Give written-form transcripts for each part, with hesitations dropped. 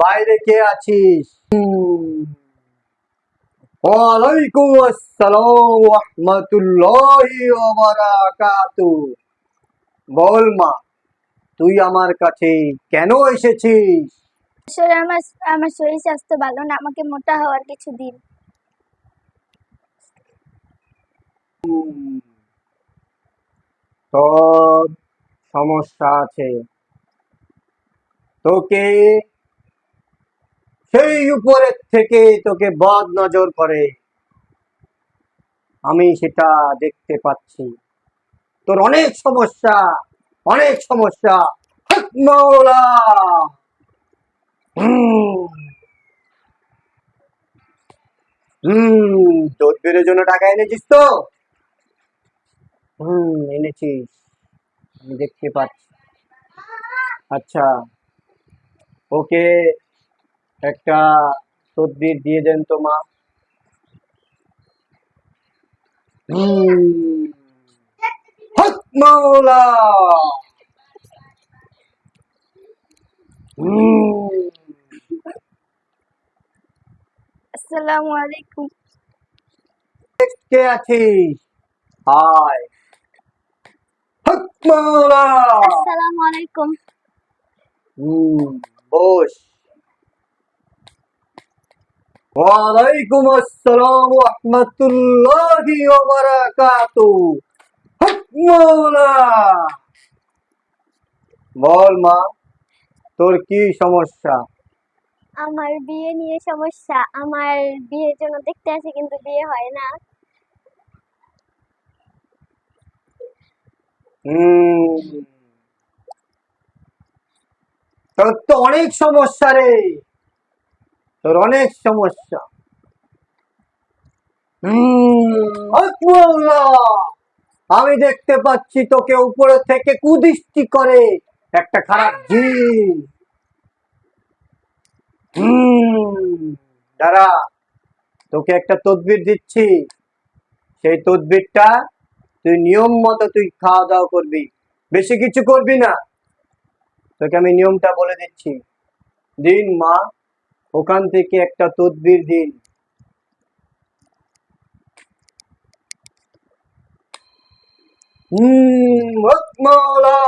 বাইরে কে আছিস? ওয়ালাইকুম আসসালাম ওয়া রাহমাতুল্লাহি ওয়া বারাকাতুহু। বল মা, তুই আমার কাছে কেন এসেছিস? আসলে আমার আমার শরীর স্বাস্থ্য ভালো না, আমাকে মোটা হওয়ার কিছু দিন। তোর সমস্যা আছে, তোকে সেই উপরের থেকে তোকে বদ নজর করে, আমি সেটা দেখতে পাচ্ছি। তোর অনেক সমস্যা, অনেক সমস্যা। হক মাওলা। হুম তদবিরের জন্য টাকা এনেছিস তো? এনেছিস, আমি দেখতে পাচ্ছি। আচ্ছা, ওকে একটা তদবির দিয়ে দেন তো মা। হক মাওলা। আসসালামু আলাইকুম। কে আছিস? হায় হক মাওলা। আসসালামু আলাইকুম। বস। ওয়ালাইকুম আসসালাম ওয়া রাহমাতুল্লাহি ওয়া বারাকাতুহু। হক মাওলা। বল মা, তোর কি সমস্যা? আমার বিয়ে নিয়ে সমস্যা। আমার বিয়ের জন্য দেখতে আসি, কিন্তু বিয়ে হয় না। তোর তো অনেক সমস্যা রে, তোর অনেক সমস্যা। হক মাওলা। আমি দেখতে পাচ্ছি তোকে উপরে থেকে কুদৃষ্টি করে একটা খারাপ জিন। দাঁড়া, তোকে একটা তদবির দিচ্ছি, সেই তদবিরটা তুই নিয়ম মতো তুই খাওয়া দাওয়া করবি, বেশি কিছু করবি না। তোকে আমি নিয়মটা বলে দিচ্ছি। দিন মা, ওখান থেকে একটা তদবির দিন। হক মাওলা।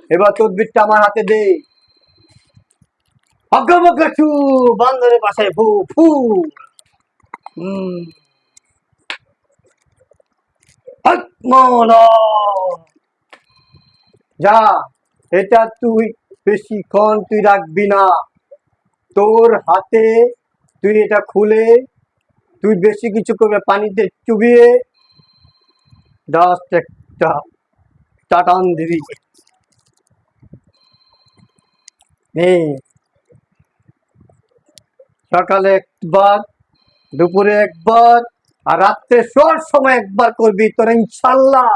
এবার তদবিরটা আমার হাতে দে। অজ্ঞাবজ্ঞাচু, বান্দরের পাশে ফু ফু। হক মাওলা। যা, এটা তুই বেশিক্ষণ তুই রাখবি না, তোর হাতে তুই এটা খুলে তুই বেশি কিছু করবে, পানিতে চুবিয়ে জাস্ট একটা চাটান দিবি। সকালে একবার, দুপুরে একবার, আর রাত্রে শোয়ার সময় একবার করবি, তোর ইনশাল্লাহ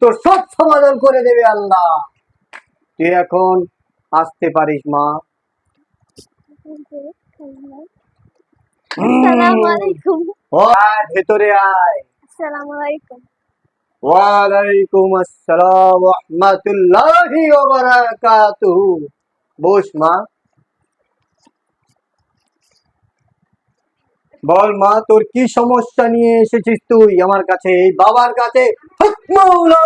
তোর সব সমাধান করে দেবে আল্লাহ। তুই এখন আসতে পারিস মা। আসসালামু আলাইকুম। আয় ভেতরে আয়। আসসালামু আলাইকুম। ওয়ালাইকুম আসসালাম ওয়া রাহমাতুল্লাহি ওয়া বারাকাতুহু। বস মা। বল মা, তোর কি সমস্যা নিয়ে এসেছিস তুই আমার কাছে, এই বাবার কাছে? হক মাওলা।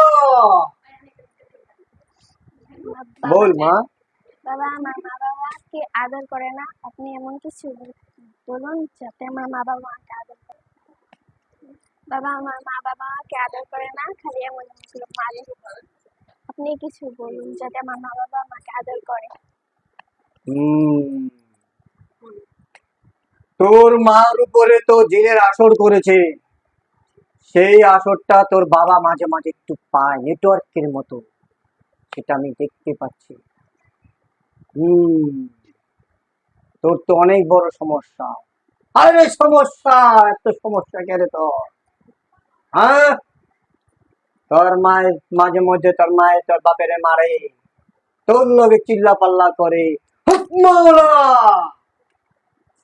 বল মা। বাবা, আমার মা বাবাকে আদর করে না, আপনি এমন কিছু বলুন যাতে আমার মা বাবা আমাকে আদর করে। বাবা, আমার মা বাবা আমাকে আদর করে না, খালি এমন মারে। আপনি কিছু বলুন যাতে আমার মা বাবা আমাকে আদর করে। তোর মার উপরে তো জিনের আসর করেছে, সেই আসরটা তোর বাবা মাঝে মাঝে একটু পায় নেটওয়ার্কের মতো, সেটা আমি দেখতে পাচ্ছি। তোর তো অনেক বড় সমস্যা। আরে সমস্যা, এত সমস্যা কেন তোর? হ্যাঁ, তোর মায়ের মাঝে মধ্যে তোর মায়ের তোর বাপের মারে, তোর লগে চিল্লা পাল্লা করে। হক মাওলা।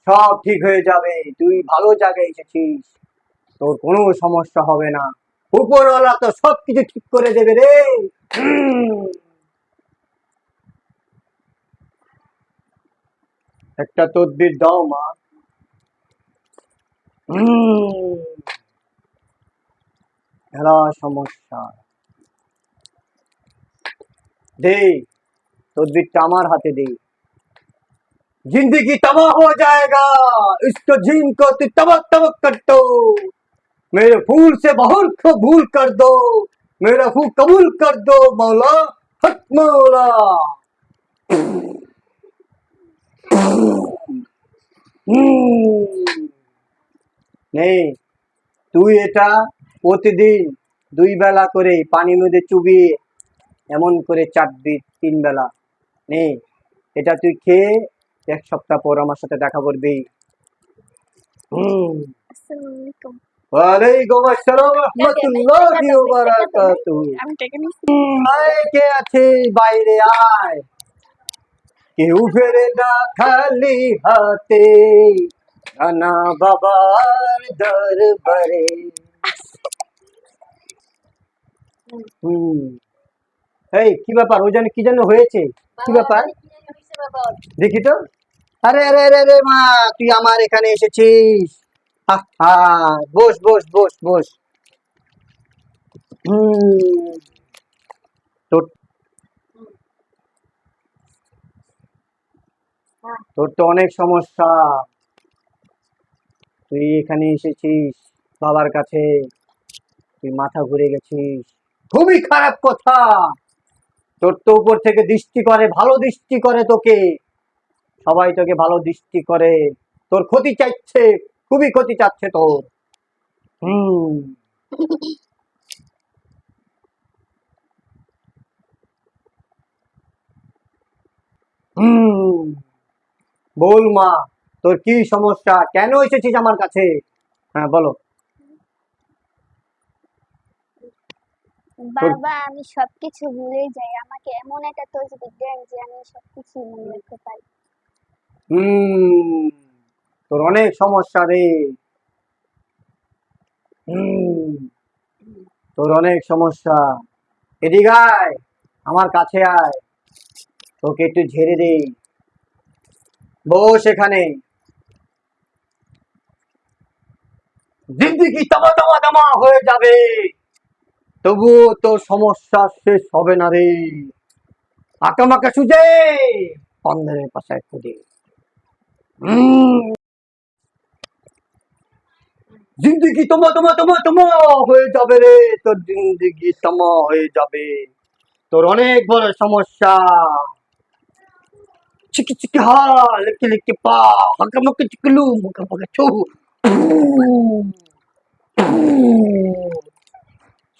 সব ঠিক হয়ে যাবে, তুই ভালো জায়গায় এসেছিস, তোর কোনো সমস্যা হবে না, উপরওয়ালা তো সবকিছু ঠিক করে দেবে রে। একটা তদবির দাও মা। এরা সমস্যা दे तदबीरটা আমার हाथे दे। जिंदगी तबाह हो जाएगा, इसको जिन को तू तबक तबक कर दो। मेरे फूल से बहर को भूल कर दो, मेरा फूल कबूल कर दो मौला, हक मौला। नहीं, তুই এটা প্রতিদিন 2 বেলা করে পানির মধ্যে চুবিয়ে এমন করে চাটবি 3 বেলা। নে, এটা তুই খেয়ে 1 সপ্তাহ পর আমার সাথে দেখা করবি। আসসালামু আলাইকুম। ওয়ালাইকুম আসসালাম রাহমাতুল্লাহি ওয়া বারাকাতুহু। আমি টাকা নিচ্ছি। আয় কে আছিস বাইরে আয়, কেউ ফেরে না খালি হাতে, রানা বাবার দরবারে। এই কি ব্যাপার, ও জানি কি যেন হয়েছে, কি ব্যাপার দেখি তো। আরে আরে আরে আরে মা, তুই আমার এখানে এসেছিস। বস বস বস বস। তোর তোর তো অনেক সমস্যা, তুই এখানে এসেছিস বাবার কাছে, তুই মাথা ঘুরে গেছিস, খুবই খারাপ কথা। তোর তো উপর থেকে দৃষ্টি করে, ভালো দৃষ্টি করে তোকে, সবাই তোকে ভালো দৃষ্টি করে, তোর ক্ষতি চাইছে, খুবই ক্ষতি চাচ্ছে তোর। বল মা, তোর কি সমস্যা, কেন এসেছিস আমার কাছে? হ্যাঁ বলো। বাবা আমি সবকিছু ভুলে যাই, আমাকে এমন একটা তসবির দেন যে আমি সবকিছু মনে রাখতে পারি। তোর অনেক সমস্যা রে, তোর অনেক সমস্যা। এদিকে আয়, আমার কাছে আয়, তোকে একটু ঝেড়ে দেই, বস এখানে। জিন্দেগি তামা তামা তামা হয়ে যাবে, তবুও তোর সমস্যা শেষ হবে না রে। আকামাকে সুজে বন্ধনের পাশায় খুঁজে। জিন্দেগি তোমা তোমা তোমা তোমা হয়ে যাবে রে, তোর জিন্দেগি তামা হয়ে যাবে। তোর অনেক বড় সমস্যা, চিকি চিকি হা, লিখে লিখে পা, হাকামাকে চিকলু মুখা মুখা ছু।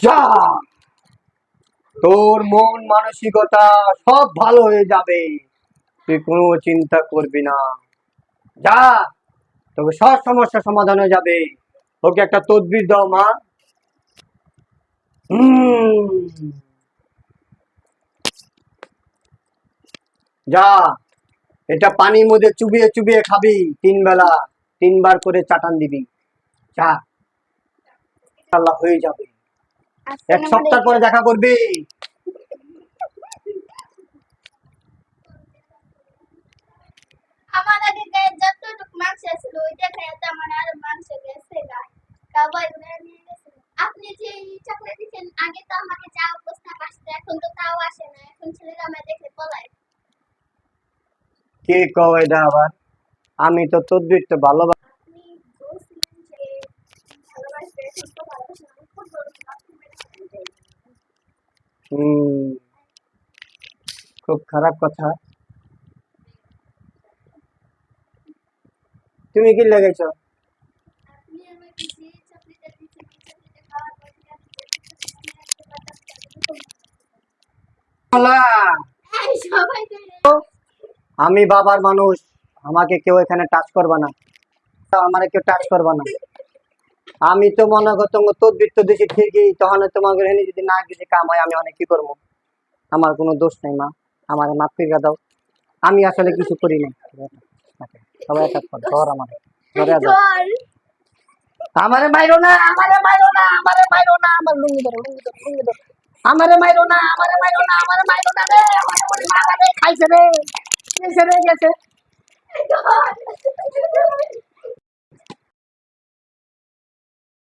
যা, তোর মন মানসিকতা সব ভালো হয়ে যাবে, তুই কোনো চিন্তা করবি না। যা, তোকে সব সমস্যার সমাধান হয়ে যাবে। ওকে একটা তদবির দাও মা। যা, এটা পানির মধ্যে চুবিয়ে চুবিয়ে খাবি 3 বেলা, 3 বার করে চাটান দিবি। যা, আল্লাহ হয়ে যাবে। 1 সপ্তাহ পরে দেখা করবি। আমার আগে গায়ে যতটুকু মাংস ছিল ওইটা খেয়ে তো আমার আরো মাংস গেছে গায়ে, সবাই উড়ে নিয়ে গেছে। আপনি যে চকলেট দিচ্ছেন, আগে তো আমাকে যা অবস্থা আসতো এখন তো তাও আসে না, এখন ছেলেরা আমায় দেখে পলায়। কে কও এটা আবার? আমি তো তদবির তো ভালো। আপনি বলছিলেন যে ভালোবাসতে, এখন তো ভালোবাসা না, খুব বড় খুব খারাপ কথা। তুমি কি লাগাইছ? আপনি আমাকে যে চকলেটটা দিচ্ছেন ওই চকলেটটা খাওয়ার পর থেকে সবাই আমি বাবার মানুষ, আমাকে কেউ এখানে টাচ করবা না, আমারে কেউ টাচ করবা না। আমি তো মনে করতো তদবির তো দিছি ঠিকই, তখন তোমাকে হেনে যদি না কিছু কাম হয় আমি অনেক কি করবো। আমার কোনো দোষ নেই মা, আমার মাফ করে দাও, আমি আসলে কিছু করি না। সবাই কাজ কর, ধর আমারে, ধরে দাও। আমারে মাইরো না, আমারে মাইরো না, আমারে মাইরো না, আমার লুঙ্গি ধরো, লুঙ্গি ধরো, লুঙ্গি ধরো। আমারে মাইরো না, আমারে মাইরো না, আমারে মাইরো না রে, আমারে মারা রে, খাইছে রে, গেছে রে, গেছে।